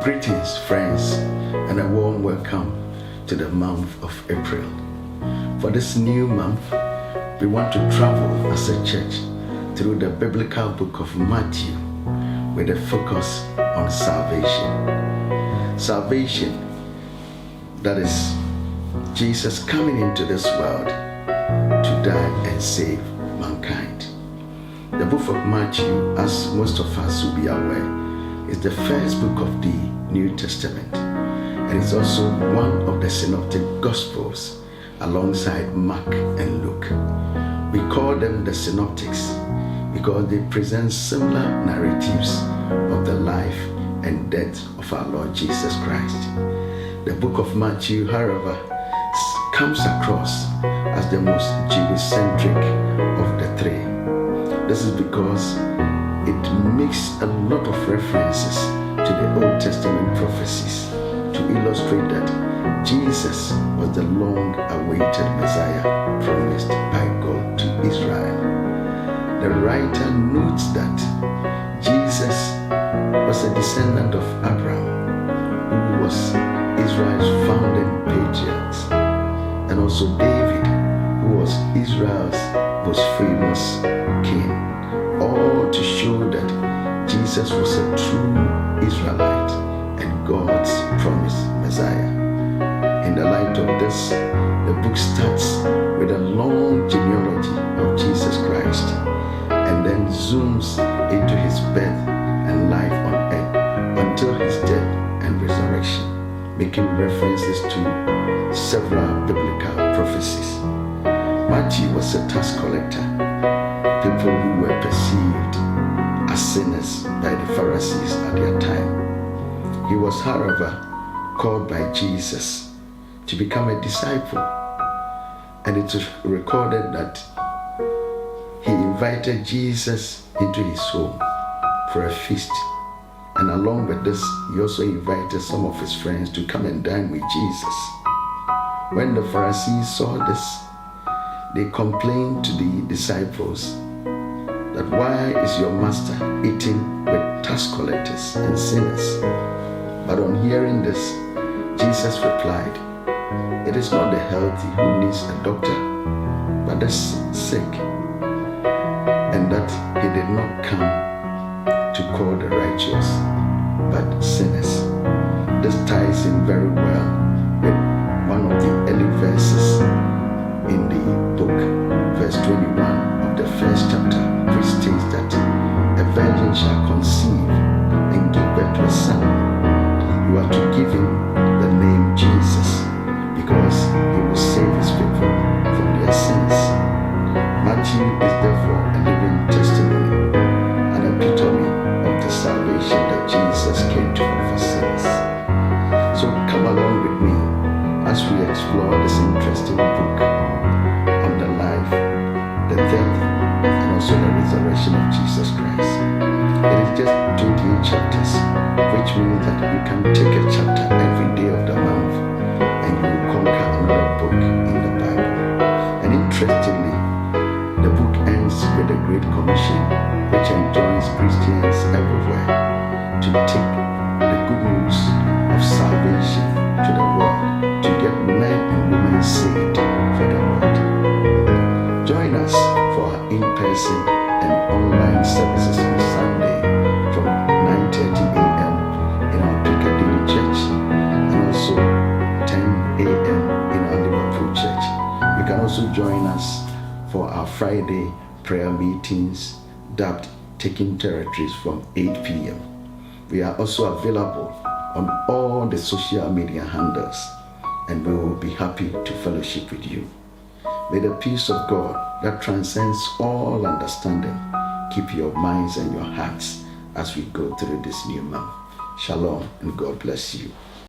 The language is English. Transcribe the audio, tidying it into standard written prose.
Greetings, friends, and a warm welcome to the month of April. For this new month, we want to travel as a church through the biblical book of Matthew with a focus on salvation. Salvation, that is Jesus coming into this world to die and save mankind. The book of Matthew, as most of us will be aware, is the first book of the New Testament, and it's also one of the synoptic gospels alongside Mark and Luke. We call them the synoptics because they present similar narratives of the life and death of our Lord Jesus Christ. The book of Matthew, however, comes across as the most Jewish-centric of the three. This is because it makes a lot of references to the Old Testament prophecies to illustrate that Jesus was the long-awaited Messiah promised by God to Israel. The writer notes that Jesus was a descendant of Abraham, who was Israel's founding patriarch, and also David, who was Israel's most famous king, all to show that Jesus was a true Israelite and God's promised Messiah. In the light of this, the book starts with a long genealogy of Jesus Christ and then zooms into his birth and life on earth until his death and resurrection, making references to several biblical prophecies. Matthew was a tax collector, people who were perceived as sinners by the Pharisees at their time. He was, however, called by Jesus to become a disciple, and it is recorded that he invited Jesus into his home for a feast, and along with this, he also invited some of his friends to come and dine with Jesus. When the Pharisees saw this, they complained to the disciples that why is your master eating with tax collectors and sinners? But on hearing this, Jesus replied, "It is not the healthy who needs a doctor, but the sick, and that he did not come to call the righteous, but sinners." This ties in very well with one of the early verses in the book, verse 21 of the first chapter, which states that a virgin shall conceive and give birth to a son. You are to give him the name Jesus, because he will save his people from their sins. Matthew is therefore a living testimony, an epitome of the salvation that Jesus came to offer sinners. So come along with me as we explore this interesting book on the life, the death, and also the resurrection of Jesus Christ. It is just 28 chapters, which means that you can take a chapter every day of the month and you will conquer another book in the Bible. And interestingly, the book ends with the Great Commission, which enjoins Christians everywhere to take the good news of salvation to the world, to get men and women saved for the Lord. Join us for our in-person and online services on Sunday from 9:30 a.m. in our Piccadilly Church and also 10 a.m. in our Liverpool Church. You can also join us for our Friday prayer meetings dubbed Taking Territories from 8 p.m. We are also available on all the social media handles, and we will be happy to fellowship with you. May the peace of God that transcends all understanding keep your minds and your hearts as we go through this new month. Shalom, and God bless you.